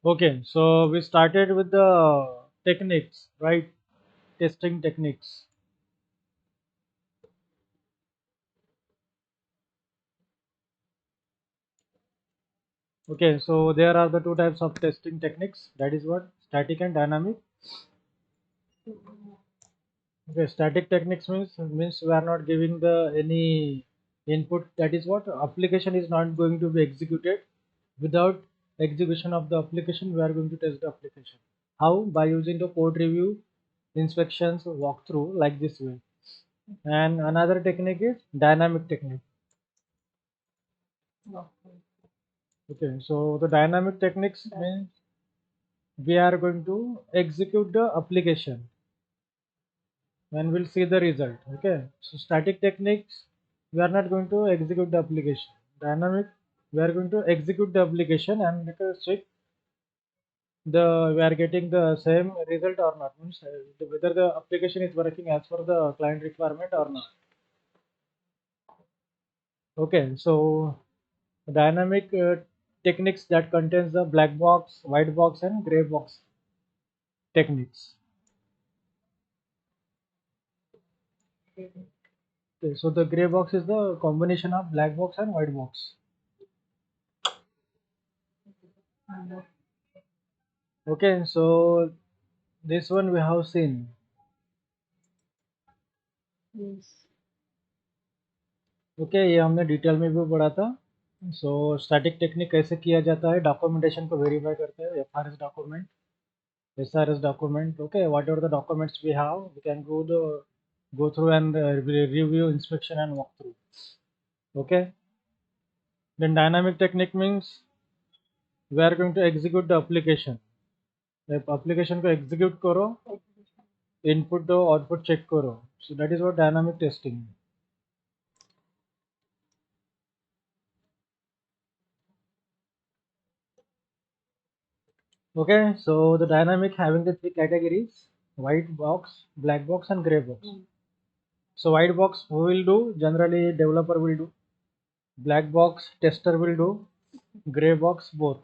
Okay, so we started with the techniques, right? Testing techniques. Okay, so there are the two types of testing techniques. That is what static and dynamic. Okay, static techniques means we are not giving the any input. That is what application is not going to be executed without execution of the application. We are going to test the application. How? By using the code review, inspections, walkthrough like this way. And another technique is dynamic technique. Okay, so the dynamic techniques means we are going to execute the application and we'll see the result. Okay, so static techniques, we are not going to execute the application. Dynamic, we are going to execute the application and let us check the we are getting the same result or not. Means whether the application is working as per the client requirement or not. Okay, so dynamic techniques that contains the black box, white box, and gray box techniques. Okay, so the gray box is the combination of black box and white box. Okay, so this one we have seen. Okay ये हमने detail में भी पढ़ा था. So static technique कैसे किया जाता है, डॉक्यूमेंटेशन को वेरीफाई करते हैं, FRS document, SRS document. Okay, what the documents we have we can go through and review, inspection and walk through. Okay, then dynamic technique means we are going to execute the application. जब application को execute करो, input दो, output check करो. So that is what dynamic testing. Okay, so the dynamic having the three categories: white box, black box, and gray box. So white box who will do? Generally developer will do. Black box tester will do. Gray box both.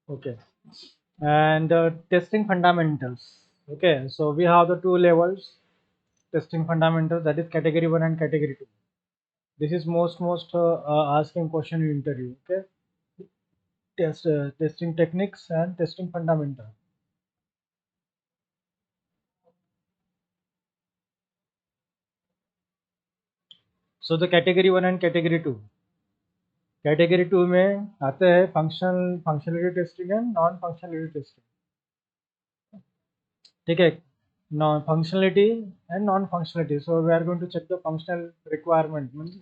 Okay, and testing fundamentals. Okay, so we have the two levels testing fundamentals, that is category 1 and category 2. This is most asking question in interview. Okay, testing techniques and testing fundamental. So the category 1 and category 2. Category two में आते हैं functionality testing and non functionality testing. ठीक है, non functionality and non functionality. So we are going to check the functional requirement means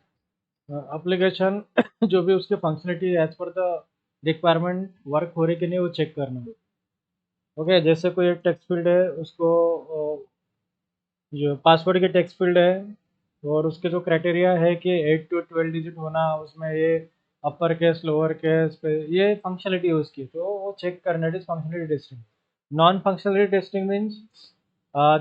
application जो भी उसके functionality as per the requirement work हो रही कि नहीं वो चेक करना. ओके, जैसे कोई एक टेक्स्ट फील्ड है उसको जो पासवर्ड के टेक्स्ट फील्ड है और उसके जो क्राइटेरिया है कि 8 to 12 डिजिट होना, उसमें ये अपर केस लोअर केस पे ये फंक्शनलिटी है उसकी, तो वो चेक करना. It is functionality testing. Non functionality testing means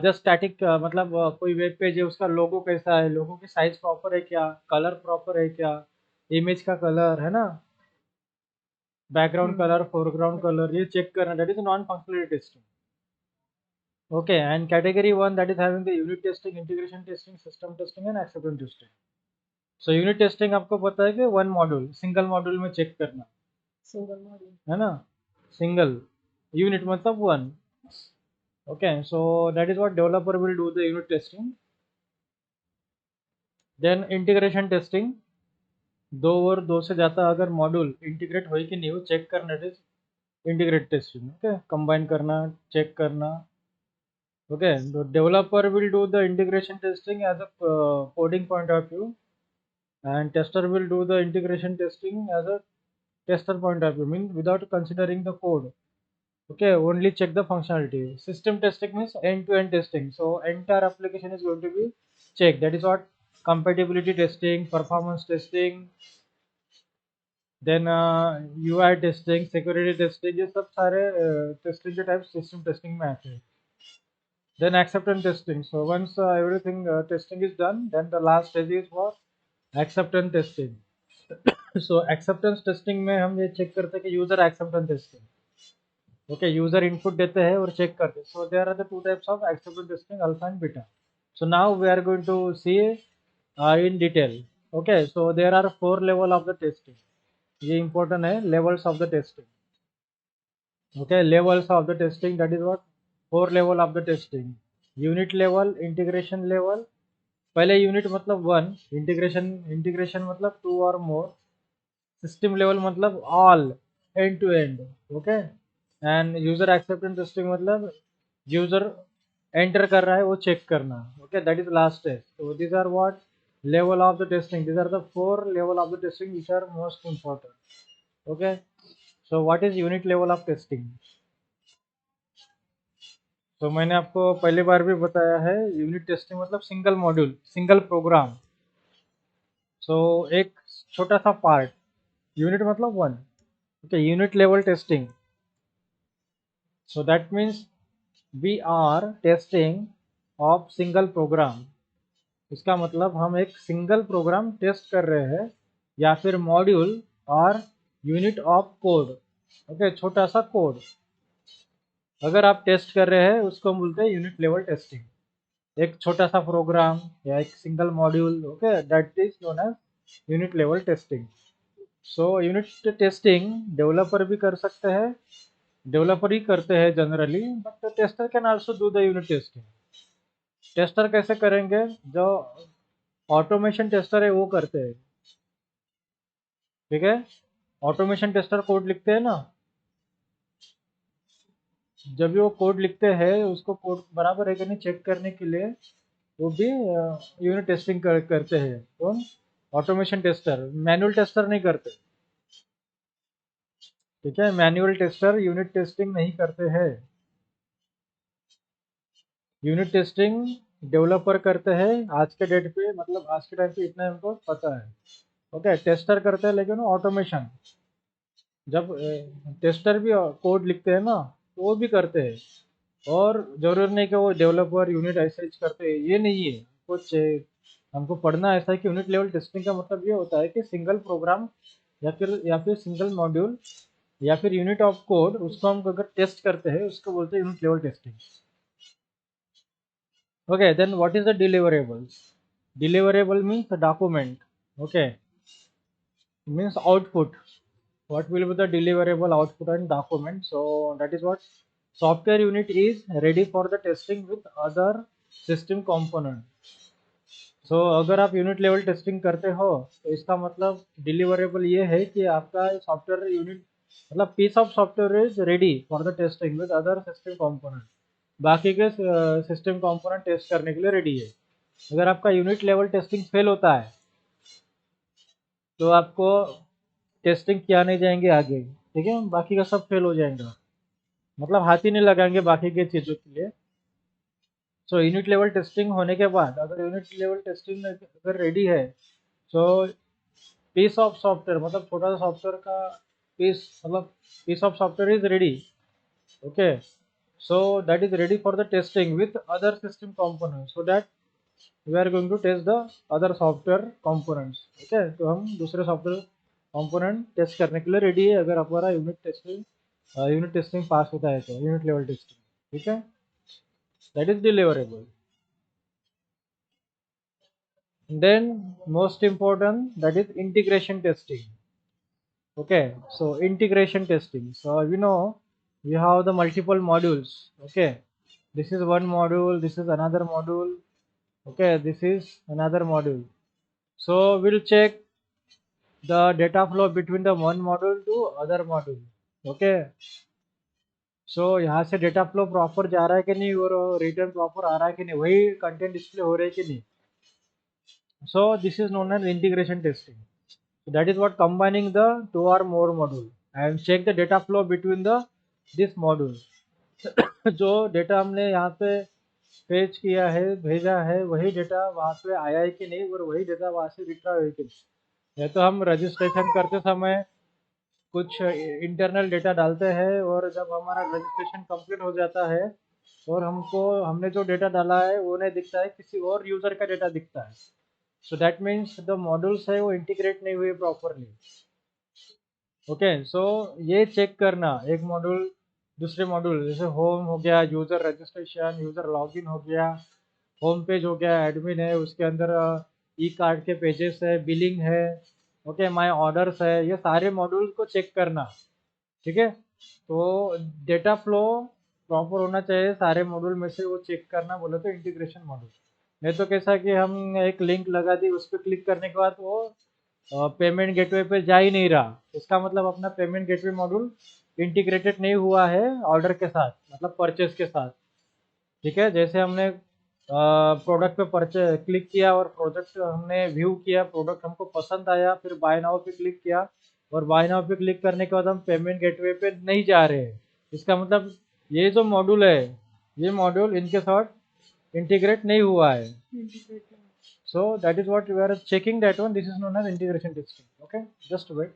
just static, मतलब कोई वेब पेज है उसका लोगो कैसा है, लोगो की साइज प्रॉपर है क्या, कलर प्रॉपर है क्या, इमेज का कलर है ना, बैकग्राउंड कलर, फोरग्राउंड कलर, ये चेक करना. That is non functionality testing. Okay, and category one, that is having the unit testing, integration testing, system testing and acceptance testing. So unit testing आपको पता है कि one module, single module में check करना, है ना, single unit मतलब one. Okay, so that is what developer will do the unit testing. Then integration testing, दो और दो से ज़्यादा अगर मॉड्यूल इंटीग्रेट हो कि नहीं वो चेक करना. It is integrate testing. Okay, combine करना, चेक करना. Okay, the developer will do the integration testing as a coding point of view, and tester will do the integration testing as a tester point of view, means without considering the code. Okay, only check the functionality. System testing means end-to-end testing. So entire application is going to be checked. That is what compatibility testing, performance testing, then UI testing, security testing, ये सब सारे testing के type system testing में आते हैं. Then acceptance testing. So once everything testing is done, then the last stage is for acceptance testing. So acceptance testing में हम ये चेक करते हैं कि user acceptance testing, okay, user input देते हैं और चेक करते हैं. So there are the two types of acceptance testing, alpha and beta. So now we are going to see in detail. Okay, so there are 4 level of the testing. ये important है, levels of the testing. Okay, levels of the testing, that is what 4 level of the testing. Unit level, integration level. पहले unit मतलब one, integration मतलब two और more, system level मतलब all, end to end. Okay, end user acceptance testing मतलब user enter कर रहा है वो चेक करना. Okay, that is last test. so these are what level of the testing, these are the 4 level of the testing which are most important. Okay, so what is unit level of testing? तो मैंने आपको पहली बार भी बताया है, unit testing मतलब single module, single program. So एक छोटा सा पार्ट, यूनिट मतलब one. Okay, unit level testing. So that means we are testing of single program. इसका मतलब हम एक सिंगल प्रोग्राम टेस्ट कर रहे हैं, या फिर मॉड्यूल और यूनिट ऑफ कोड. ओके, छोटा सा कोड अगर आप टेस्ट कर रहे हैं उसको हम बोलते हैं यूनिट लेवल टेस्टिंग. एक छोटा सा प्रोग्राम या एक single module, okay, that is known as unit level testing. So unit testing developer भी कर सकते हैं, डेवलपर ही करते हैं generally, but tester can also do the unit testing. Tester कैसे करेंगे? जो ऑटोमेशन टेस्टर है वो करते हैं. ठीक है, ऑटोमेशन टेस्टर कोड लिखते हैं ना, जब भी वो कोड लिखते हैं उसको कोड बराबर है कि नहीं चेक करने के लिए वो भी यूनिट टेस्टिंग करते हैं. कौन? Automation tester. मैनुअल टेस्टर नहीं करते. ठीक है, मैनुअल टेस्टर यूनिट टेस्टिंग नहीं करते हैं. यूनिट टेस्टिंग डेवलपर करते हैं आज के डेट पे, मतलब आज के टाइम पे इतना हमको पता है. ओके, टेस्टर करते हैं लेकिन ऑटोमेशन, जब टेस्टर भी कोड लिखते हैं ना तो वो भी करते हैं. और जरूर नहीं कि वो डेवलपर यूनिट ऐसे ही करते हैं, ये नहीं है कुछ. हमको पढ़ना ऐसा है कि यूनिट लेवल टेस्टिंग का मतलब ये होता है कि सिंगल प्रोग्राम या फिर सिंगल मॉड्यूल या फिर यूनिट ऑफ कोड, उसको हम अगर टेस्ट करते हैं उसको बोलते हैं unit level testing. Okay, then what is the deliverables? Deliverable means the document. Okay, means output. What will be the deliverable output and document? So that is what software unit is ready for the testing with other system component. So अगर आप unit level testing करते हो तो इसका मतलब deliverable ये है कि आपका सॉफ्टवेयर यूनिट मतलब piece of software is ready for the testing with other system component. बाकी के सिस्टम कंपोनेंट टेस्ट करने के लिए रेडी है. अगर आपका यूनिट लेवल टेस्टिंग फेल होता है तो आपको टेस्टिंग किया नहीं जाएंगे आगे. ठीक है, बाकी का सब फेल हो जाएगा, मतलब हाथ ही नहीं लगाएंगे बाकी के चीज़ों के लिए. सो यूनिट लेवल टेस्टिंग होने के बाद अगर यूनिट लेवल टेस्टिंग अगर रेडी है, सो पीस ऑफ सॉफ्टवेयर मतलब छोटा सा सॉफ्टवेयर का पीस मतलब piece of software is ready. Okay, so that is ready for the testing with other system component, so that we are going to test the other software components. Okay, तो हम दूसरे software component test करने के लिए ready है अगर हमारा unit testing पास होता है तो यूनिट लेवल टेस्टिंग. ठीक है, that is deliverable. Then most important, that is integration testing. Okay, so integration testing, so we know we have the multiple modules. Okay, this is one module, this is another module. Okay, this is another module. So we'll check the data flow between the one module to other module. Okay, सो यहाँ से data flow proper जा रहा है कि नहीं और return proper आ रहा है कि नहीं, वही कंटेंट डिस्प्ले हो रहा है कि नहीं. So this is known as integration testing. that is what combining the two or more module and check the data flow between the this module. जो डेटा हमने यहाँ पे फेच किया है भेजा है वही डेटा वहाँ पे आया है कि नहीं और वही डेटा वहाँ से रिट्राइव है कि नहीं. या तो हम रजिस्ट्रेशन करते समय कुछ इंटरनल डेटा डालते हैं और जब हमारा रजिस्ट्रेशन कंप्लीट हो जाता है और हमने जो डेटा डाला है वो नहीं दिखता है, किसी और यूज़र का डेटा दिखता है. सो दैट मीन्स द मॉड्यूल्स है वो इंटीग्रेट नहीं हुए प्रॉपरली. ओके, सो ये चेक करना एक मॉड्यूल दूसरे मॉड्यूल, जैसे होम हो गया, यूजर रजिस्ट्रेशन, यूजर लॉगिन हो गया, होम पेज हो गया, एडमिन है, उसके अंदर ई कार्ड के पेजेस है, बिलिंग है, ओके, माय ऑर्डर्स है, ये सारे मॉड्यूल को चेक करना। ठीक है, तो डेटा फ्लो प्रॉपर होना चाहिए सारे मॉड्यूल में से, वो चेक करना बोले तो इंटीग्रेशन मॉड्यूल। नहीं तो कैसा कि हम एक लिंक लगा दी, उस पर क्लिक करने के बाद वो पेमेंट गेटवे पे जा ही नहीं रहा, इसका मतलब अपना पेमेंट गेटवे मॉड्यूल इंटीग्रेटेड नहीं हुआ है ऑर्डर के साथ, मतलब परचेस के साथ। ठीक है, जैसे हमने प्रोडक्ट पे परचेस क्लिक किया और प्रोडक्ट हमने व्यू किया, प्रोडक्ट हमको पसंद आया, फिर बाय नाउ पे क्लिक किया, और बाय नाउ पे क्लिक करने के बाद हम पेमेंट गेटवे पे नहीं जा रहे हैं, इसका मतलब ये जो मॉड्यूल है, ये मॉड्यूल इनके साथ इंटीग्रेट नहीं हुआ है। So that is what we are checking that one. This is known as integration testing. Okay, just wait.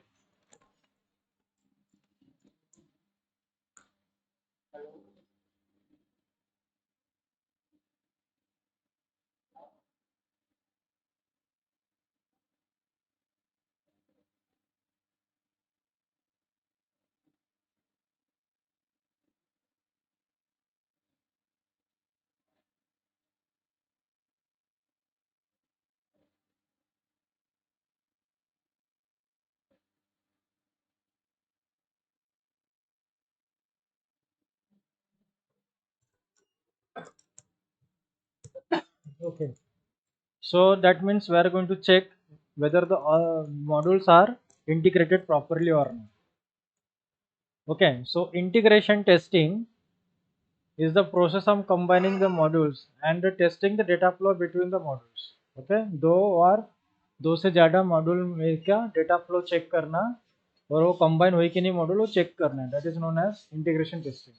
Okay. So that means we are going to check whether the modules are integrated properly or not. Okay. So integration testing is the process of combining the modules and testing the data flow between the modules. Okay. दो से ज़्यादा module में क्या data flow check करना, और वो combine हुई कि नहीं मॉड्यूल, वो चेक करना है, that is known as integration testing.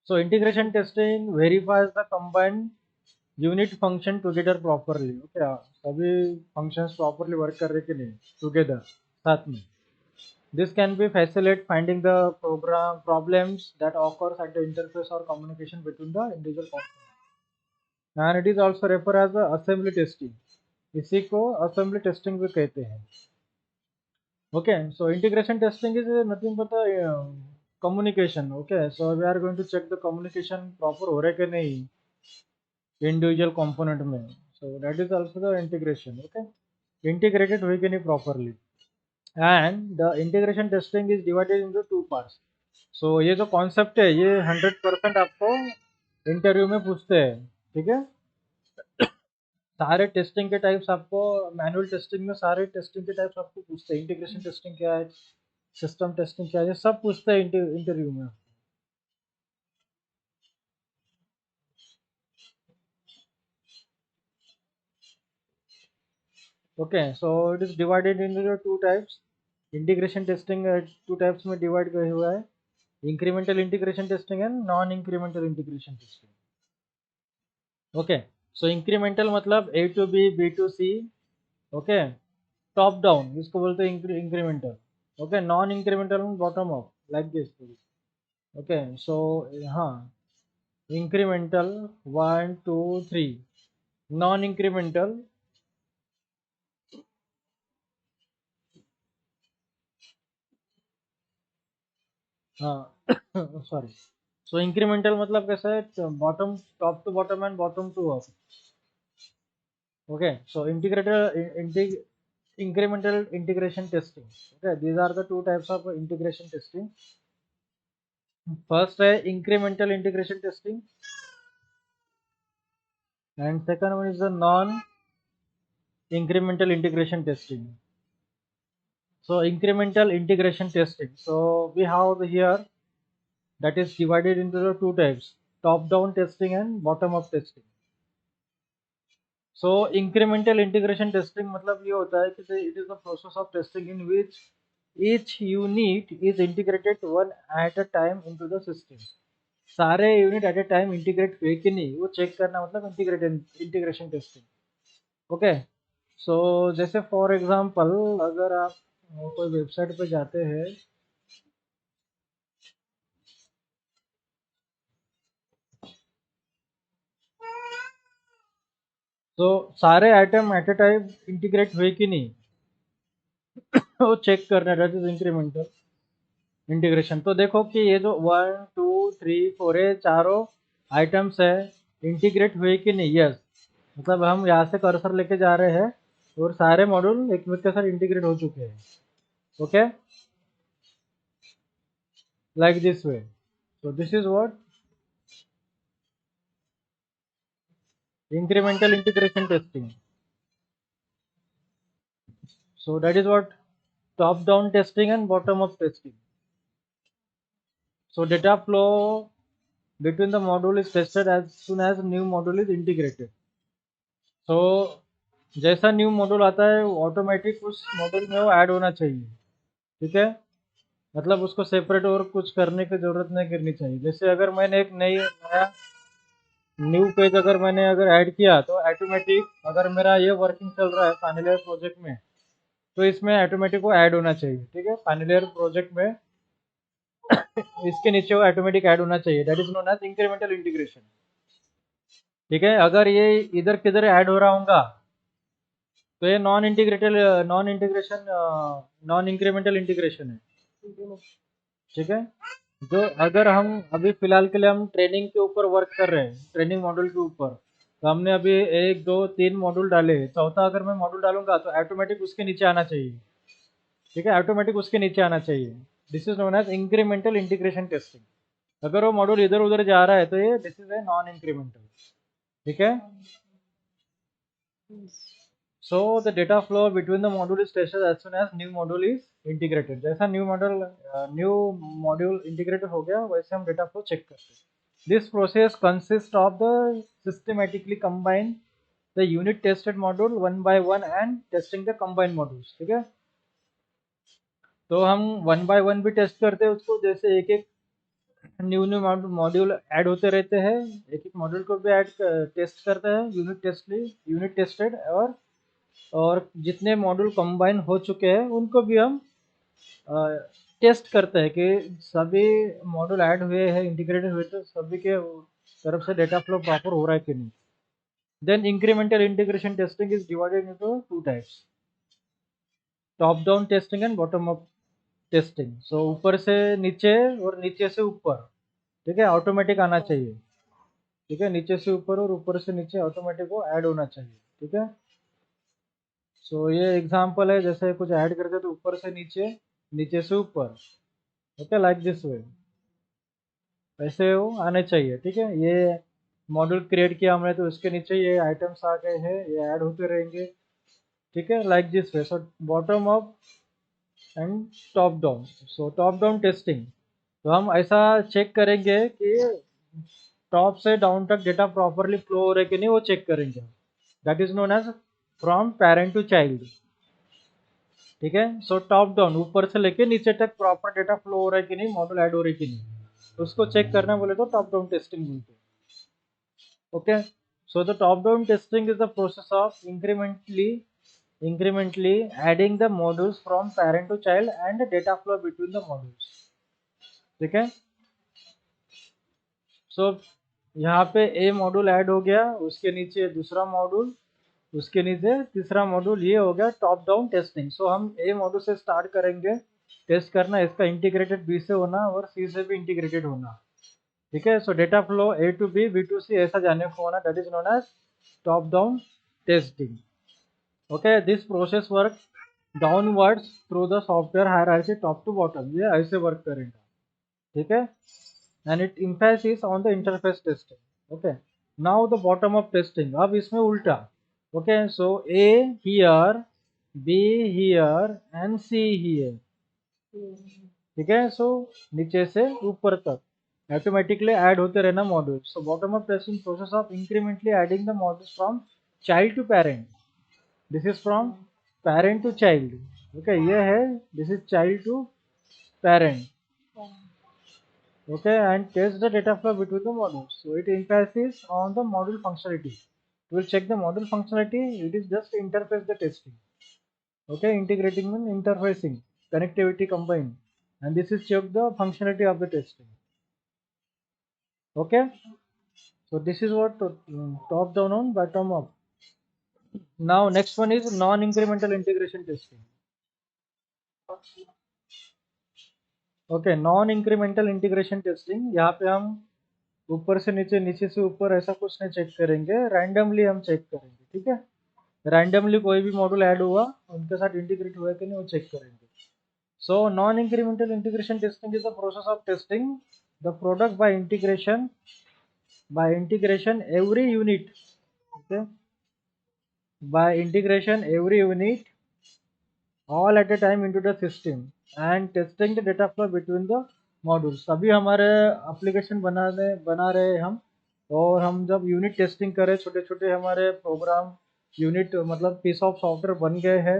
So integration testing verifies the combined unit function together properly. Okay, सभी functions properly work कर रहे कि नहीं together साथ में. This can be facilitate finding the program problems that occurs at the interface or communication between the individual components. And it is also referred as the assembly testing. इसी को assembly testing भी कहते हैं. Okay, so integration testing is nothing but the communication. Okay, so we are going to check the communication proper हो रहा है कि नहीं individual component में. So that is also the integration. Okay, integrated हुई कि नहीं properly. And the integration testing is divided into two parts. So ये जो concept है ये 100% आपको इंटरव्यू में पूछते हैं। ठीक है, सारे टेस्टिंग के टाइप्स आपको मैनुअल टेस्टिंग में सारे टेस्टिंग के टाइप्स आपको पूछते हैं, इंटीग्रेशन टेस्टिंग क्या है, सिस्टम टेस्टिंग क्या है, ये सब पूछते हैं इंटरव्यू में। Okay, so it is divided into two types. Integration testing two types में डिवाइड किया हुआ है, incremental integration testing and non incremental integration testing. Okay, so incremental मतलब A to B to C, okay, top down इसको बोलते हैं incremental. Okay, non incremental bottom up like this. Okay, so हाँ, incremental 1 2 3, non incremental हाँ sorry, so incremental मतलब कैसा है, bottom top to bottom and bottom to up. Okay, so incremental integration testing. Okay, these are the two types of integration testing. First है incremental integration testing, and second one is the non incremental integration testing. So incremental integration testing, so we have here that is divided into the two types, top down testing and bottom up testing. So incremental integration testing मतलब ये होता है कि it is the process of testing in which each unit is integrated one at a time into the system. सारे unit at a time integrate हुए कि नहीं वो चेक करना मतलब इंटीग्रेशन टेस्टिंग। ओके, सो जैसे फॉर एग्जांपल अगर आप कोई वेबसाइट पे जाते हैं, तो सारे item at a time integrate हुए कि नहीं, वो चेक करना है, दैट इज इंक्रीमेंटल इंटीग्रेशन। तो देखो कि ये जो 1 2 3 4 ये चारों आइटम्स है इंटीग्रेट हुए कि नहीं। यस, मतलब हम यहाँ से कर्सर लेके जा रहे हैं और सारे मॉड्यूल एक के साथ इंटीग्रेट हो चुके हैं। Okay, like this way. So this is what incremental integration testing. So that is what top down testing and bottom up testing. So data flow between the module is tested as soon as new module is integrated. So जैसा new module आता है automatic उस module में वो add होना चाहिए। ठीक है, मतलब उसको सेपरेट और कुछ करने की जरूरत नहीं करनी चाहिए। जैसे अगर मैंने एक नया न्यू पेज अगर ऐड किया तो ऑटोमेटिक अगर मेरा ये वर्किंग चल रहा है फाइनल ईयर प्रोजेक्ट में तो इसमें ऑटोमेटिक वो ऐड होना चाहिए। ठीक है, फाइनल ईयर प्रोजेक्ट में इसके नीचे वो ऑटोमेटिक ऐड होना चाहिए। That is known as incremental integration. ठीक है, अगर ये इधर किधर ऐड हो रहा होगा तो ये नॉन इंक्रीमेंटल इंटीग्रेशन है। ठीक है, जो अगर हम अभी फिलहाल के लिए हम ट्रेनिंग के ऊपर वर्क कर रहे हैं, ट्रेनिंग मॉड्यूल के ऊपर, तो हमने अभी 1 2 3 मॉड्यूल डाले, चौथा अगर मैं मॉड्यूल डालूंगा तो ऑटोमेटिक उसके नीचे आना चाहिए। ठीक है, ऑटोमेटिक उसके नीचे आना चाहिए। This is known as incremental integration testing. अगर वो मॉड्यूल इधर उधर जा रहा है तो ये this is a non incremental. ठीक है, so the data flow between the module is tested as soon as new module is integrated. जैसा न्यू मॉड्यूल इंटीग्रेटेड हो गया वैसे हम डेटा फ्लो चेक करते हैं। This process consist of the systematically combine the unit tested module one by one and testing the combined modules. ठीक है, तो हम वन बाय वन भी टेस्ट करते हैं उसको, जैसे एक एक न्यू न्यू मॉड्यूल ऐड होते रहते हैं, एक एक मॉड्यूल को भी ऐड टेस्ट करते हैं यूनिट टेस्टेड, और जितने मॉड्यूल कंबाइन हो चुके हैं उनको भी हम टेस्ट करते हैं कि सभी मॉड्यूल ऐड हुए हैं इंटीग्रेटेड हुए तो सभी के तरफ से डेटा फ्लो प्रॉपर हो रहा है कि नहीं। Then incremental integration testing is divided into 2 types, top down testing and bottom up testing. So ऊपर से नीचे और नीचे से ऊपर। ठीक है, ऑटोमेटिक आना चाहिए। ठीक है, नीचे से ऊपर और ऊपर से नीचे ऑटोमेटिक वो ऐड होना चाहिए। ठीक है, सो ये एग्जांपल है, जैसे कुछ ऐड करते तो ऊपर से नीचे, नीचे से ऊपर। ओके, लाइक दिस वे वैसे वो आने चाहिए। ठीक है, ये मॉड्यूल क्रिएट किया हमने तो उसके नीचे ये आइटम्स आ गए हैं, ये ऐड होते रहेंगे। ठीक है, like this way. So bottom up and top down. So top down testing, तो हम ऐसा चेक करेंगे कि टॉप से डाउन तक डेटा प्रॉपरली फ्लो हो रहा है कि नहीं, वो चेक करेंगे। That is known as from parent to child. ठीक है, सो टॉप डाउन ऊपर से लेके नीचे तक प्रॉपर डेटा फ्लो हो रहा है कि नहीं, मॉडल ऐड हो रही है कि नहीं, उसको चेक करना बोले तो टॉप डाउन टेस्टिंग बोलते हैं। Okay, so the top down testing is the process of incrementally adding the modules from parent to child and data flow between the modules। ठीक है, सो यहाँ पे ए मॉड्यूल ऐड हो गया, उसके नीचे दूसरा मॉड्यूल, उसके नीचे तीसरा मॉड्यूल, ये हो गया टॉप डाउन टेस्टिंग। सो हम ए मॉड्यूल से स्टार्ट करेंगे टेस्ट करना, इसका इंटीग्रेटेड बी से होना और सी से भी इंटीग्रेटेड होना। ठीक है, so data flow A to B to C ऐसा जाने को होना, that is known as top down testing. Okay, this process work downwards through the software hierarchy top to bottom, ये ऐसे वर्क करेगा। ठीक है, and it emphasis on the interface testing। okay, now the bottom up testing, अब इसमें उल्टा। okay, so A here, B here and C here। ठीक है, सो नीचे से ऊपर तक ऑटोमेटिकली ऐड होते रहना module. So bottom up testing process of incrementally adding the modules from child to parent. This is from parent to child. Okay, ये है this is child to parent. Okay, and test the data flow between the modules. So it emphasizes on the module functionality. We will check the module functionality. It is just interface the testing. Okay, integrating and interfacing, connectivity combined, and this is check the functionality of the testing. Okay, so this is what top down on bottom up. Now next one is non-incremental integration testing. Okay, non incremental integration testing, यहाँ पे हम ऊपर से नीचे, नीचे से ऊपर ऐसा कुछ नहीं चेक करेंगे, रैंडमली हम चेक करेंगे, ठीक है। रैंडमली कोई भी मॉड्यूल ऐड हुआ, उनके साथ इंटीग्रेट हुआ कि नहीं वो चेक करेंगे। So non incremental integration testing is the process of testing the product by integration every unit, okay, by integration every unit all at a time into the system and testing the data flow between the modules। अभी हमारे application बना रहे हैं हम, और हम जब unit testing करें, छोटे छोटे हमारे प्रोग्राम यूनिट मतलब पीस ऑफ सॉफ्टवेयर बन गए हैं,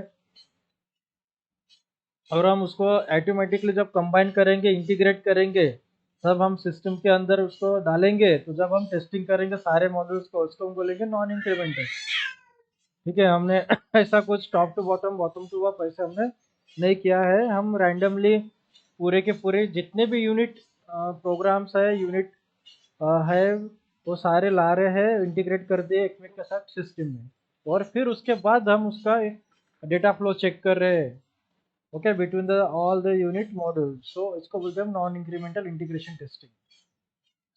और हम उसको ऑटोमेटिकली जब कंबाइन करेंगे, इंटीग्रेट करेंगे, तब हम सिस्टम के अंदर उसको डालेंगे। तो जब हम टेस्टिंग करेंगे सारे मॉड्यूल्स को, उसको हम बोलेंगे नॉन इंक्रीमेंटल, ठीक है। हमने ऐसा कुछ top to bottom, bottom to up ऐसे हमने नहीं किया है। हम रैंडमली पूरे के पूरे जितने भी यूनिट प्रोग्राम्स है, यूनिट है, वो सारे ला रहे हैं, इंटीग्रेट कर दिए एक के साथ सिस्टम में, और फिर उसके बाद हम उसका डेटा फ्लो चेक कर रहे हैं, okay, between the all the unit module. So इसको बोलते हैं non incremental integration testing.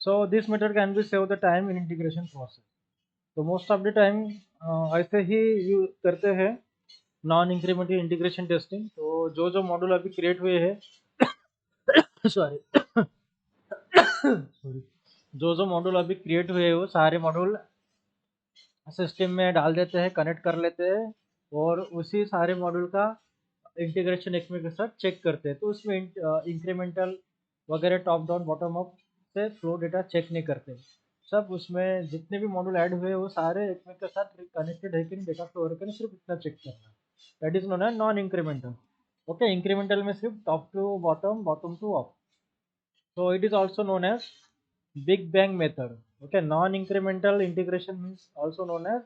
So this method can be save the time in integration process. तो मोस्ट ऑफ द टाइम ऐसे ही यूज करते हैं नॉन इंक्रीमेंटल इंटीग्रेशन टेस्टिंग। तो जो जो मॉड्यूल अभी क्रिएट हुए हैं सॉरी सॉरी, जो जो मॉड्यूल अभी क्रिएट हुए हैं वो सारे मॉड्यूल सिस्टम में डाल देते हैं, कनेक्ट कर लेते हैं, और उसी सारे मॉड्यूल का इंटीग्रेशन एक में के साथ चेक करते हैं। तो उसमें इंक्रीमेंटल वगैरह टॉप डाउन बॉटम अप से फ्लो डेटा चेक नहीं करते। सब उसमें जितने भी मॉड्यूल ऐड हुए वो सारे एक में के साथ कनेक्टेड है कि नहीं, डेटा फ्लो हो रहा है कि नहीं, सिर्फ इतना चेक करना। That is known as non incremental. Okay, incremental में सिर्फ top to bottom, bottom to up. So it is also known as Big Bang method. Okay, non-incremental integration means also known as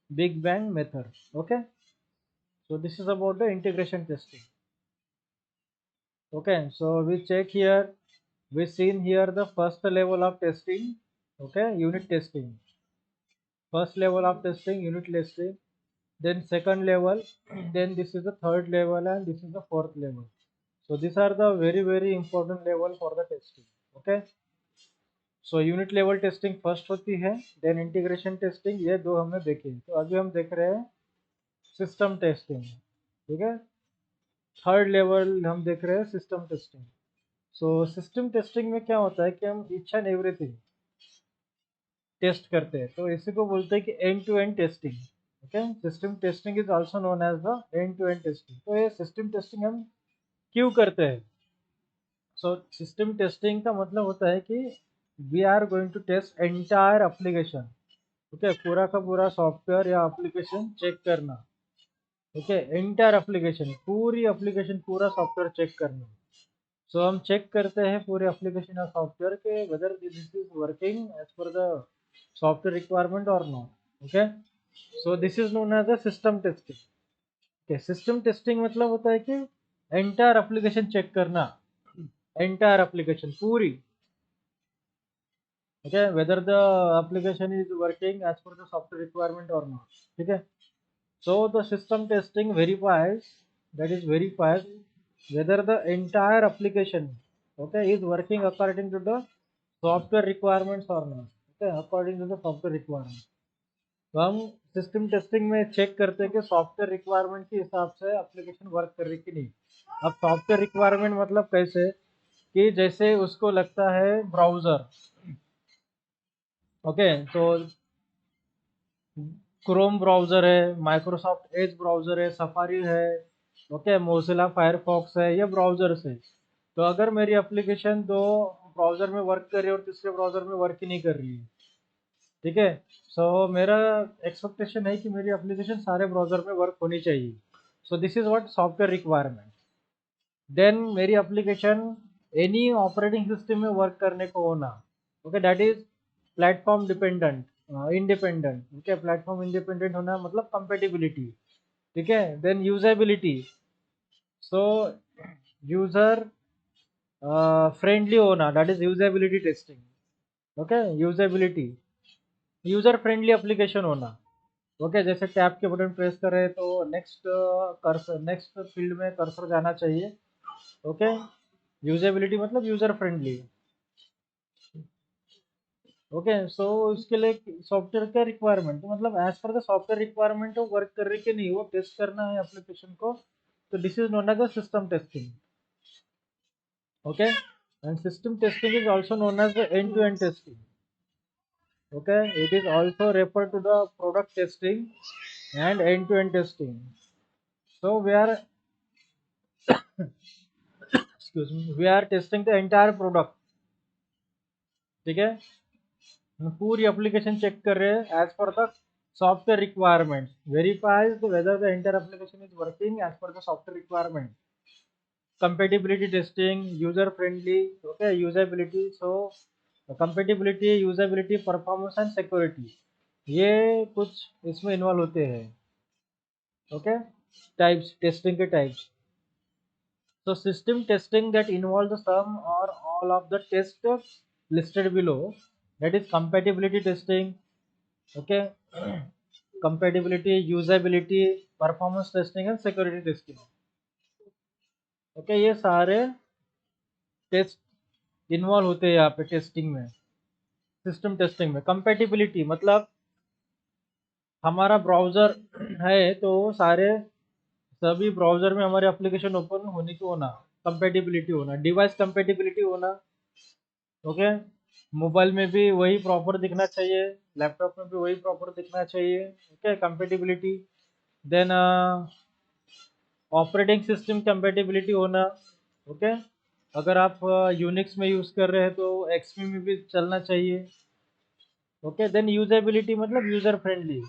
Big Bang method. Okay, so this is about the integration testing. Okay, so we check here, we seen here the first level of testing. Okay, unit testing. First level of testing, unit testing. Then second level, then this is the third level, and this is the fourth level. So these are the very important level for the testing. Okay. So unit level testing first होती है, then integration testing, ये दो हमने देखी। तो अभी हम देख रहे हैं सिस्टम टेस्टिंग, ठीक है। थर्ड लेवल हम देख रहे हैं system testing. So system testing में क्या होता है कि हम ईच एंड एवरीथिंग टेस्ट करते हैं, तो इसी को बोलते हैं कि end to end testing. Okay, system testing is also known as the end to end testing. तो ये सिस्टम टेस्टिंग हम क्यों करते हैं? सो सिस्टम टेस्टिंग का मतलब होता है कि we are going to test entire application. Okay, पूरा का पूरा सॉफ्टवेयर या एप्लीकेशन चेक करना। ओके, एंटायर एप्लीकेशन, पूरी एप्लीकेशन, पूरा सॉफ्टवेयर चेक करना। सो हम चेक करते हैं पूरे एप्लीकेशन या सॉफ्टवेयर के whether this is working as per the software requirement और not. Okay, so this is known as the system testing. Okay, system testing मतलब होता है कि एंटायर एप्लीकेशन चेक करना, एंटायर एप्लीकेशन पूरी। Okay, whether the application is working as per the software requirement और not, ठीक है। So the system testing verifies, that is verifies whether the entire application, okay, is working according to the software requirements or not. Okay, according to the software requirement. तो हम system testing में check करते हैं कि software requirement के हिसाब से application work कर रही कि नहीं। अब सॉफ्टवेयर रिक्वायरमेंट मतलब कैसे कि जैसे उसको लगता है ब्राउज़र, ओके, तो क्रोम ब्राउज़र है, माइक्रोसॉफ्ट एज ब्राउज़र है, सफारी है, ओके, मोजिला फायरफॉक्स है, ये ब्राउज़र्स है। तो अगर मेरी एप्लीकेशन दो ब्राउज़र में वर्क कर रही है और तीसरे ब्राउज़र में वर्क ही नहीं कर रही है, ठीक है, सो मेरा एक्सपेक्टेशन है कि मेरी एप्लीकेशन सारे ब्राउज़र में वर्क होनी चाहिए। So this is what software requirement. Then मेरी एप्लीकेशन एनी ऑपरेटिंग सिस्टम में वर्क करने को होना, okay, that is platform dependent, independent. Okay, platform independent होना मतलब कंपेटिबिलिटी, ठीक है। Then usability, so user friendly होना, that is usability testing. Okay, usability, user friendly application होना, ओके, जैसे टैब के बटन प्रेस करें तो नेक्स्ट कर्सर, नेक्स्ट फील्ड में कर्सर जाना चाहिए। ओके, यूजेबिलिटी मतलब यूजर फ्रेंडली। ओके, सो इसके लिए सॉफ्टवेयर का रिक्वायरमेंट मतलब as per the software requirement वो वर्क कर रही कि नहीं वो टेस्ट करना है एप्लीकेशन को, तो this is known as the system testing. Okay, and system testing is also known as the end to end testing. Okay, it is also referred to the product testing and end-to-end testing. So excuse me, we are testing the entire product. ठीक है, हम पूरी application check कर रहे हैं as per the software requirement, verifies whether the entire application is working as per the software requirement. compatibility testing, user friendly, okay, usability, so compatibility, usability, performance and security, ये कुछ इसमें involve होते हैं। Okay, types, testing के types. So system testing that involve the sum or all of the tests listed below, that is compatibility testing, okay, compatibility, usability, performance testing and security testing। okay, ये सारे test involve होते हैं यहाँ पे testing में, system testing में। compatibility मतलब हमारा ब्राउजर है तो सारे सभी ब्राउजर में हमारे एप्लीकेशन ओपन होने की होना, कंपेटिबिलिटी होना, डिवाइस कंपेटिबिलिटी होना। ओके, मोबाइल में भी वही प्रॉपर दिखना चाहिए, लैपटॉप में भी वही प्रॉपर दिखना चाहिए। Okay, compatibility. Then operating system compatibility होना। ओके, अगर आप यूनिक्स में यूज़ कर रहे हैं तो एक्सपी में भी चलना चाहिए। ओके, देन यूजेबिलिटी मतलब user friendly,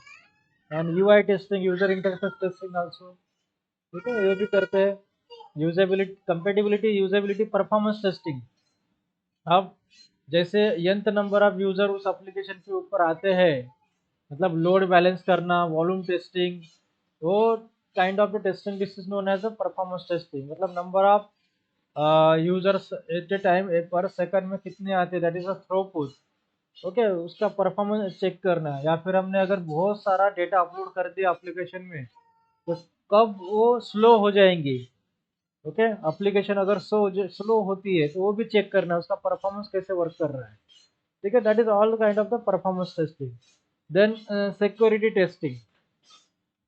and UI testing, user interface testing also. ठीक है, ये भी करते हैं। Usability, compatibility, usability, performance testing. अब जैसे यंत नंबर ऑफ यूजर उस एप्लीकेशन के ऊपर आते हैं, मतलब लोड बैलेंस करना, वॉल्यूम टेस्टिंग, वो kind of the testing this is known as a performance testing. मतलब number of users at a time per second में कितने आते हैं, that is a throughput. Okay, उसका परफॉर्मेंस चेक करना। या फिर हमने अगर बहुत सारा डेटा अपलोड कर दिया एप्लीकेशन में तो कब वो स्लो हो जाएंगी। ओके, एप्लीकेशन अगर स्लो होती है तो वो भी चेक करना है, उसका परफॉर्मेंस कैसे वर्क कर रहा है। ठीक है, that is all kind of the performance testing. Then security testing.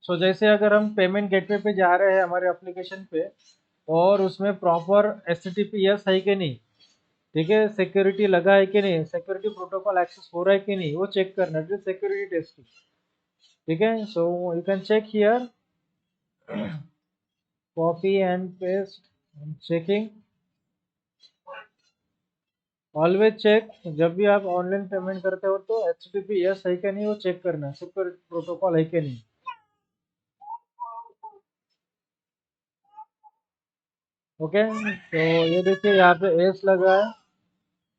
So जैसे अगर हम पेमेंट गेटवे पे जा रहे हैं हमारे एप्लीकेशन पे और उसमें प्रॉपर HTTPS है कि नहीं, ठीक है, सिक्योरिटी लगा है कि नहीं, सिक्योरिटी प्रोटोकॉल एक्सेस हो रहा है कि नहीं, वो चेक करना है, सिक्योरिटी टेस्टिंग। ठीक है, so you can check here, copy and paste, checking. Always check, जब भी आप ऑनलाइन पेमेंट करते हो तो HTTPS है कि नहीं वो चेक करना है, सिक्योरिटी प्रोटोकॉल है कि नहीं। ओके, तो ये देखिए यहाँ पे एस लगा है,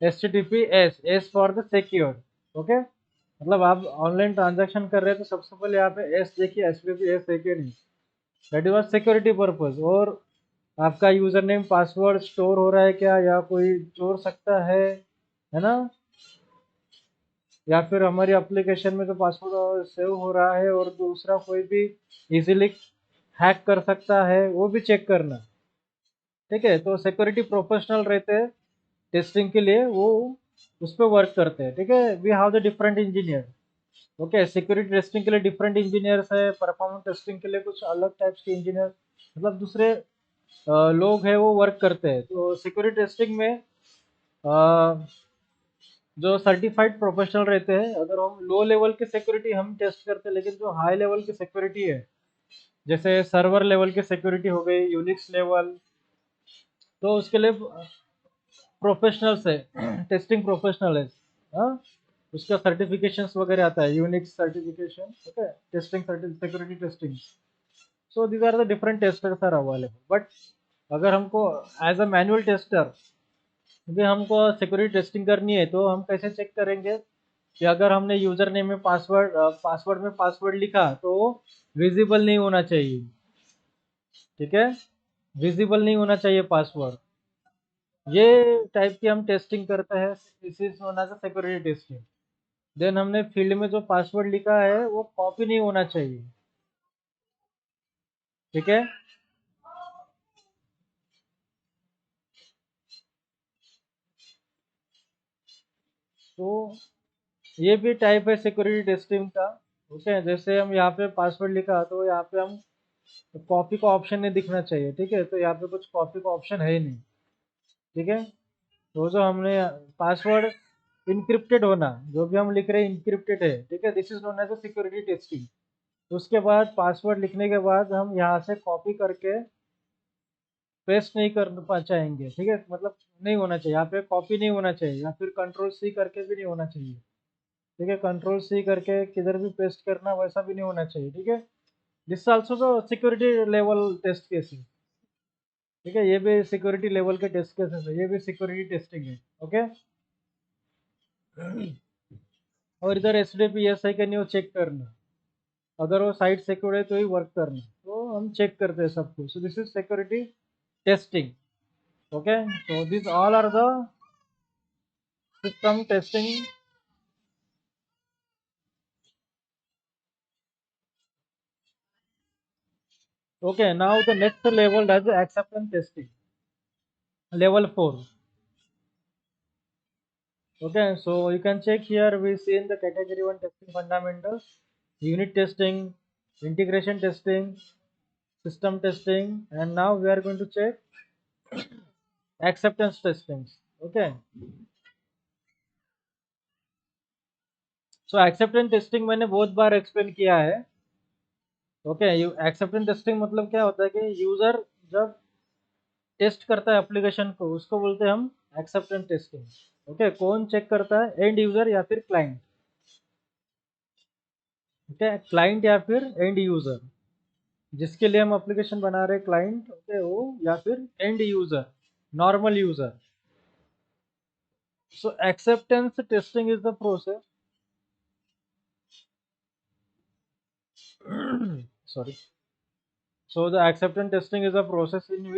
HTTPS, S for the secure. Okay, मतलब आप ऑनलाइन ट्रांजैक्शन कर रहे हैं तो सबसे पहले यहाँ पे एस देखिए, HTTPS है कि नहीं, दैट इज सिक्योरिटी पर्पज। और आपका यूजर नेम पासवर्ड स्टोर हो रहा है क्या, या कोई चोर सकता है ना, या फिर हमारी एप्लीकेशन में तो पासवर्ड सेव हो रहा है और दूसरा कोई भी इजीली हैक कर सकता है, वो भी चेक करना। ठीक है, तो सिक्योरिटी प्रोफेशनल रहते हैं टेस्टिंग के लिए, वो उस पर वर्क करते हैं। ठीक है, we have the different engineer. Okay, security testing के लिए डिफरेंट इंजीनियर्स है, परफॉर्मेंस टेस्टिंग के लिए कुछ अलग टाइप्स के इंजीनियर, मतलब दूसरे लोग हैं वो वर्क करते हैं। तो सिक्योरिटी टेस्टिंग में जो सर्टिफाइड प्रोफेशनल रहते हैं, अगर हम लो लेवल की सिक्योरिटी हम टेस्ट करते हैं, लेकिन जो हाई लेवल की सिक्योरिटी है, जैसे सर्वर लेवल की सिक्योरिटी हो गई, यूनिक्स लेवल, तो उसके लिए प्रोफेशनल्स है, टेस्टिंग प्रोफेशनल है। हाँ, उसका सर्टिफिकेशंस वगैरह आता है, यूनिक्स सर्टिफिकेशन, ठीक है, testing, security testing. So these are the different testers are available. But अगर हमको एज अ मैनुअल टेस्टर क्योंकि हमको सिक्योरिटी टेस्टिंग करनी है तो हम कैसे चेक करेंगे कि अगर हमने यूजर नेम में पासवर्ड में पासवर्ड लिखा तो विजिबल नहीं होना चाहिए। ठीक है, विजिबल नहीं होना चाहिए पासवर्ड। ये टाइप की हम टेस्टिंग करते हैं, this is known as security testing. Then हमने फील्ड में जो पासवर्ड लिखा है वो कॉपी नहीं होना चाहिए, ठीक है। तो ये भी टाइप है सिक्योरिटी टेस्टिंग का। ओके, जैसे हम यहाँ पे पासवर्ड लिखा तो यहाँ पे हम कॉपी का ऑप्शन नहीं दिखना चाहिए, ठीक है। तो यहाँ पे कुछ कॉपी का ऑप्शन है ही नहीं, ठीक है। तो जो हमने पासवर्ड इनक्रिप्टेड होना, जो भी हम लिख रहे हैं इनक्रिप्टेड है, ठीक है, this is known as a security testing. उसके बाद पासवर्ड लिखने के बाद हम यहाँ से कॉपी करके पेस्ट नहीं कर चाहेंगे, ठीक है, मतलब नहीं होना चाहिए यहाँ पे, कॉपी नहीं होना चाहिए, या फिर कंट्रोल सी करके भी नहीं होना चाहिए, ठीक है। कंट्रोल सी करके किधर भी पेस्ट करना वैसा भी नहीं होना चाहिए, ठीक है। This also the security level test cases, ठीक है। ये भी सिक्योरिटी लेवल के टेस्ट केसेस है, ये भी सिक्योरिटी टेस्टिंग है, ओके। और इधर H D P S I का नहीं चेक करना, अगर वो साइट सिक्योर है तो ही वर्क करना, तो हम चेक करते हैं सब कुछ। So this is security testing, okay. So this all are the system testing. Okay, now the next level is acceptance testing, level 4. Okay, so you can check here, we see in the category 1 testing fundamentals, unit testing, integration testing, system testing, and now we are going to check acceptance testing. Okay, so acceptance testing मैंने बहुत बार explain किया है। Okay, acceptance testing मतलब क्या होता है कि user जब टेस्ट करता है एप्लीकेशन को, उसको बोलते हैं हम एक्सेप्टेंस टेस्टिंग। ओके, कौन चेक करता है, एंड यूजर या फिर क्लाइंट, ओके, क्लाइंट या फिर एंड यूजर, जिसके लिए हम एप्लीकेशन बना रहे हैं क्लाइंट, ओके, वो या फिर end user, normal user. So acceptance testing is the process sorry, so the acceptance testing is a process in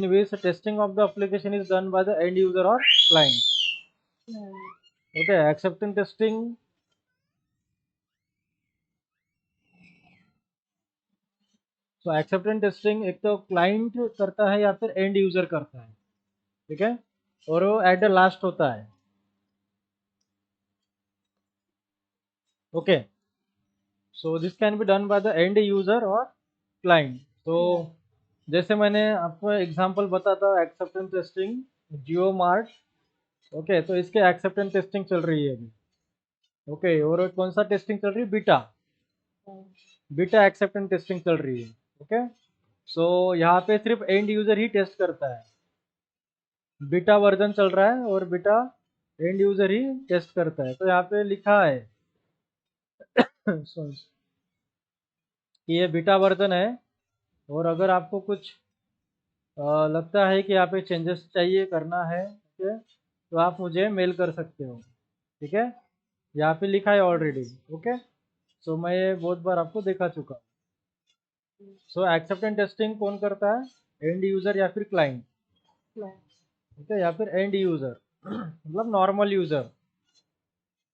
which testing of the application is done by the end user or client. Okay, acceptance testing, so acceptance testing एक तो client करता है या फिर end user करता है, ठीक है, और वो एट द लास्ट होता है। Okay, so this can be done by the end user और क्लाइंट। तो जैसे मैंने आपको एग्जांपल बताता हूँ एक्सेप्टेंस टेस्टिंग, जियो मार्ट, ओके, तो इसके एक्सेप्टेंस टेस्टिंग चल रही है अभी। ओके, और कौन सा टेस्टिंग चल रही है, बीटा, बीटा एक्सेप्टेंस टेस्टिंग चल रही है। ओके, सो यहाँ पे सिर्फ एंड यूजर ही टेस्ट करता है, बीटा वर्जन चल रहा है और बीटा एंड यूजर ही टेस्ट करता है। तो यहाँ पे लिखा है कि ये बीटा वर्जन है, और अगर आपको कुछ लगता है कि यहाँ पे चेंजेस चाहिए करना है, ठीक है, तो आप मुझे मेल कर सकते हो, ठीक है। यहाँ पे लिखा है ऑलरेडी, ओके। सो मैं ये बहुत बार आपको दिखा चुका। सो एक्सेप्टेंस टेस्टिंग कौन करता है, एंड यूजर या फिर क्लाइंट, ठीक है, या फिर एंड यूजर मतलब normal user.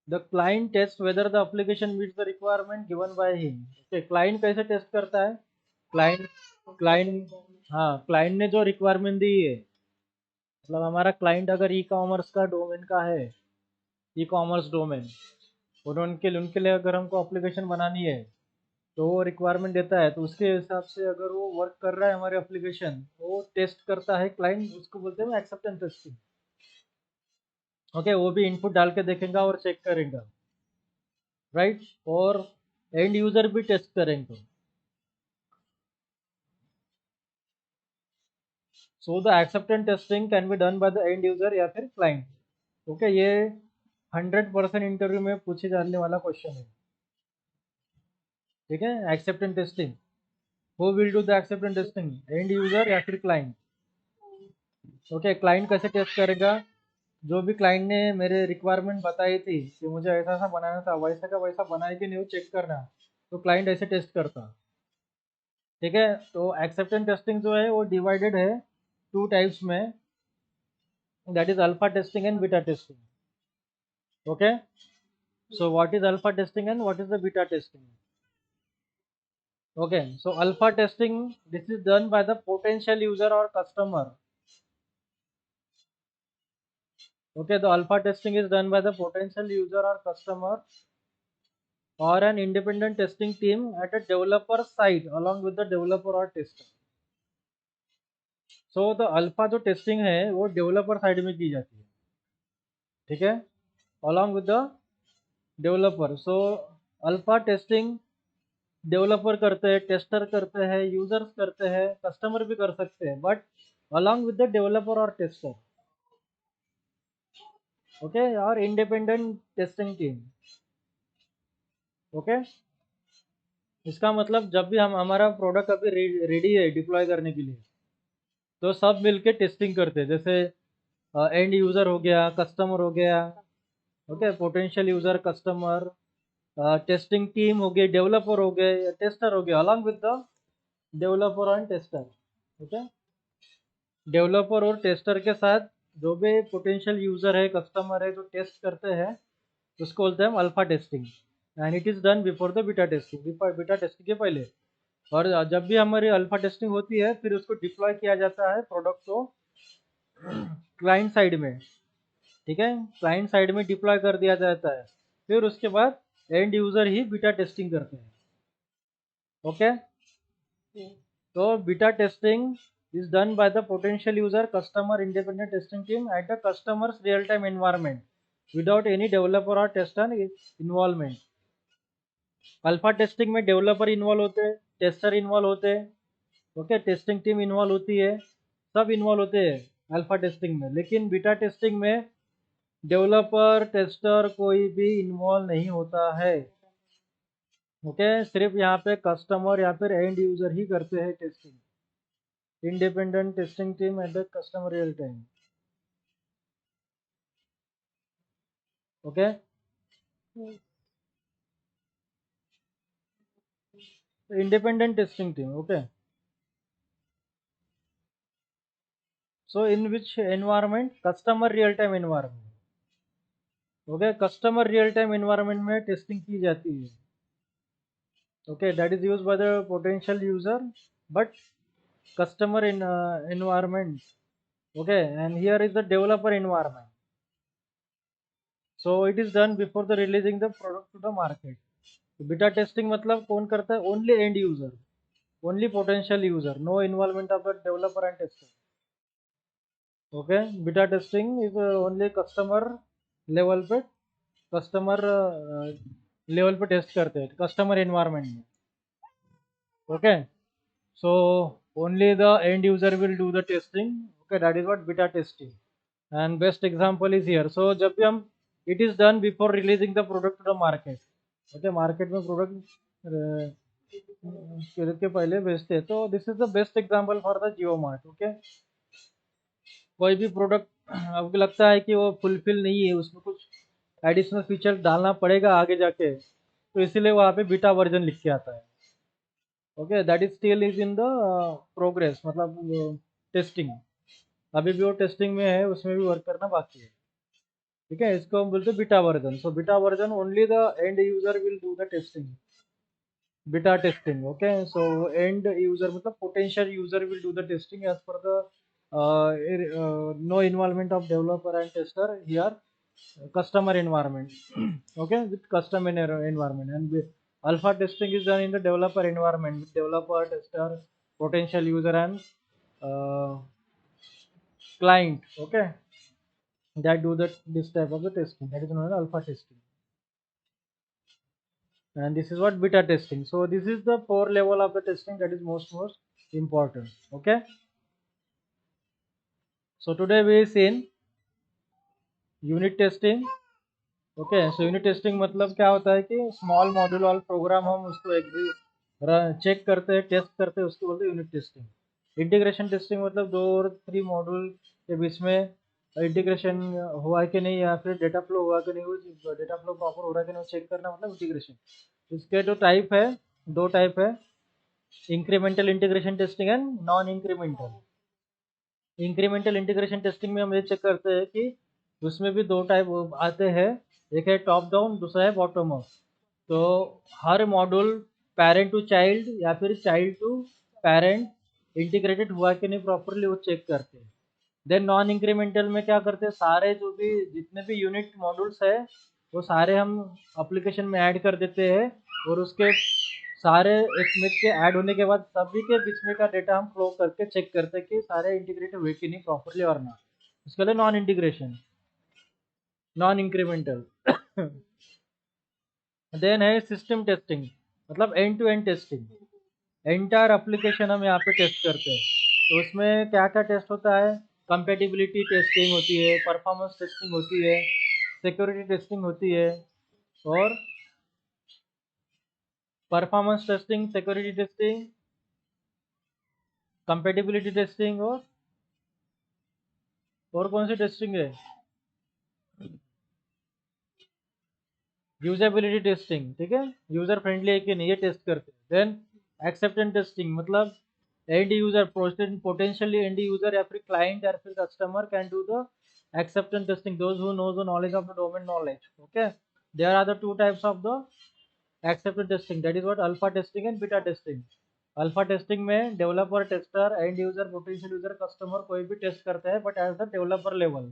The client test whether the application meets the requirement given by him. Okay, client कैसे टेस्ट करता है, क्लाइंट क्लाइंट हाँ, क्लाइंट ने जो रिक्वायरमेंट दी है, मतलब हमारा क्लाइंट अगर ई कॉमर्स का डोमेन का है, ई कॉमर्स डोमेन, और उनके लिए अगर हमको एप्लीकेशन बनानी है, तो वो रिक्वायरमेंट देता है, तो उसके हिसाब से अगर वो वर्क कर रहा है हमारे एप्लीकेशन, वो टेस्ट करता है क्लाइंट, उसको बोलते हैं एक्सेप्टेंस टेस्टिंग। ओके, वो भी इनपुट डाल के देखेगा और चेक करेगा, राइट, और एंड यूजर भी टेस्ट करेंगे। So the acceptance testing can be done by the end user या फिर क्लाइंट। ओके, ये 100% इंटरव्यू में पूछे जाने वाला क्वेश्चन है, ठीक है। Acceptance testing, who will do the acceptance testing, and user या फिर क्लाइंट। ओके, क्लाइंट कैसे टेस्ट करेगा, जो भी क्लाइंट ने मेरे रिक्वायरमेंट बताई थी कि मुझे ऐसा ऐसा बनाना था, वैसा का वैसा बनाए कि नहीं वो चेक करना, तो क्लाइंट ऐसे टेस्ट करता, ठीक है। तो एक्सेप्टेंस टेस्टिंग जो है वो डिवाइडेड है टू टाइप्स में, that is alpha testing and beta testing. Okay, So what is alpha testing and what is the beta testing? Okay, so alpha testing, this is done by the potential user or customer. Okay, the alpha testing is done by the potential user or customer or an independent testing team at a developer side along with the developer or tester. So the alpha जो testing है वो developer side में की जाती है, ठीक है, along with the developer. So alpha testing developer करते हैं, टेस्टर करते हैं, यूजर्स करते हैं, कस्टमर भी कर सकते हैं, but along with the developer or tester. Okay, और इंडिपेंडेंट टेस्टिंग टीम. ओके, इसका मतलब जब भी हम हमारा प्रोडक्ट अभी रेडी है डिप्लॉय करने के लिए, तो सब मिलके टेस्टिंग करते हैं. जैसे एंड यूजर हो गया, कस्टमर हो गया, okay, potential user, customer, testing team हो गई, डेवलपर हो गए, टेस्टर हो गया, along with the developer and tester. Okay, developer और टेस्टर के साथ जो भी पोटेंशियल यूजर है, कस्टमर है, जो टेस्ट करते हैं, उसको बोलते हैं हम alpha testing. And it is done before the beta testing, beta testing के पहले. और जब भी हमारी अल्फा टेस्टिंग होती है, फिर उसको डिप्लॉय किया जाता है प्रोडक्ट को क्लाइंट साइड में, ठीक है, क्लाइंट साइड में डिप्लॉय कर दिया जाता है. फिर उसके बाद and user he beta testing करते हैं. ओके, तो beta testing is done by the potential user, customer, independent testing team at the customer's real time environment without any developer or tester involvement. Alpha testing में developer involve होते हैं, tester involve होते हैं, okay, testing team involve होती है, सब involve होते हैं अल्फा टेस्टिंग में. लेकिन बीटा टेस्टिंग में डेवलपर, टेस्टर कोई भी इन्वॉल्व नहीं होता है. ओके, सिर्फ यहाँ पे कस्टमर या फिर एंड यूजर ही करते हैं testing. Independent testing team at the customer real time. Okay, independent testing team. Okay, so in which environment? Customer real time environment. Okay, customer real time environment में testing की जाती है. Okay, that is used by the potential user but customer in environment. Okay, and here is the developer environment. So it is done before the releasing the product to the market. तो beta testing मतलब कौन करता है? Only end user, only potential user, no involvement of the developer and tester. Okay, beta testing is only customer level पे, customer level पे test करते हैं customer environment में. Okay, so only the end user will do the testing. Okay, that is what beta testing. And best example is here. So जब भी हम, it is done before releasing the product to the market. Okay, market में product के पहले भेजते हैं. तो this is the best example for the Jio mart. Okay, कोई भी प्रोडक्ट आपको लगता है कि वो फुलफिल नहीं है, उसमें कुछ एडिशनल फीचर डालना पड़ेगा आगे जाके, तो इसीलिए वहाँ पे बीटा वर्जन लिख के आता है. Okay, that is still is in the progress, मतलब टेस्टिंग, अभी भी वो टेस्टिंग में है, उसमें भी वर्क करना बाकी है. ठीक है, इसको हम बोलते हैं beta version. So beta version only the end user will do the testing, beta testing. Okay, so end user मतलब potential user will do the testing as per the no involvement of developer and tester here, customer environment. Okay, with customer environment. And alpha testing is done in the developer environment with developer, tester, potential user and client. Okay, that do this type of the testing, that is known as alpha testing. And this is what beta testing. So this is the 4 level of the testing that is most important. Okay, so today we seen unit testing. Okay, so unit testing मतलब क्या होता है कि small module वाला programme हम उसको check करते हैं, टेस्ट करते हैं, उसको बोलते हैं यूनिट टेस्टिंग. इंटीग्रेशन टेस्टिंग मतलब 2 और 3 मॉड्यूल के बीच में इंटीग्रेशन हुआ है कि नहीं, या फिर डेटा फ्लो हुआ कि नहीं, डेटा फ्लो प्रॉपर हो रहा है कि नहीं, चेक करना मतलब इंटीग्रेशन. इसके जो टाइप है, 2 टाइप है, incremental integration testing and non incremental. Incremental integration testing में हम ये चेक करते हैं कि उसमें भी 2 टाइप आते हैं. एक है टॉप डाउन, दूसरा है बॉटम अप। तो हर मॉड्यूल पेरेंट टू चाइल्ड या फिर चाइल्ड टू पेरेंट इंटीग्रेटेड हुआ कि नहीं प्रॉपरली वो चेक करते हैं। देन नॉन इंक्रीमेंटल में क्या करते हैं, सारे जो भी जितने भी यूनिट मॉड्यूल्स है वो सारे हम एप्लीकेशन में ऐड कर देते हैं, और उसके सारे इसमें के ऐड होने के बाद सभी के बीच में का डेटा हम फ्लो करके चेक करते हैं कि सारे इंटीग्रेटेड हुए कि नहीं प्रॉपरली और ना। उसके लिए non integration, non incremental. Then है सिस्टम टेस्टिंग, मतलब end to end testing. Entire application हम यहाँ पे टेस्ट करते हैं। तो उसमें क्या क्या टेस्ट होता है, कंपेटिबिलिटी टेस्टिंग होती है, परफॉर्मेंस टेस्टिंग होती है, सिक्योरिटी टेस्टिंग होती है, और performance testing, security testing, compatibility testing, और कौन सी टेस्टिंग है, यूजेबिलिटी टेस्टिंग। ठीक है, यूजर फ्रेंडली है कि नहीं ये टेस्ट करते हैं। देन एक्सेप्टेंस टेस्टिंग, मतलब and user potentially and user या फिर क्लाइंट या फिर customer can do the acceptance testing, those who knows the knowledge of the domain knowledge. Okay, there are the two types of the acceptance testing, that is what alpha testing and beta testing. Alpha testing में developer, tester, end user, potential user, customer कोई भी test करता है but at the developer level.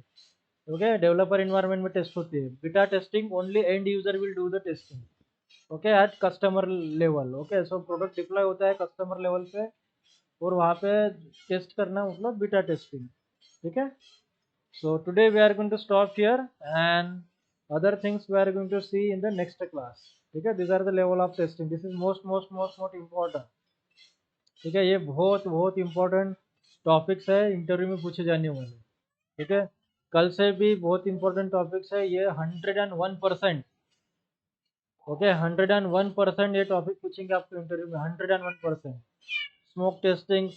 Okay, developer environment में test होती है। Beta testing only end user will do the testing, okay, at customer level. Okay, so product deploy होता है customer level पे, और वहाँ पे टेस्ट करना मतलब बीटा टेस्टिंग। ठीक है, so today we are going to stop here, and other things we are going to see in the next class. ठीक है, these are the level of testing, this is most important। ठीक है, ये बहुत बहुत important topics है, interview में पूछे जाने वाले। ठीक है, कल से भी बहुत इंपॉर्टेंट टॉपिक्स है ये, 101%। ओके, 101% ये टॉपिक पूछेंगे आपको इंटरव्यू में, 101%। Smoke testing,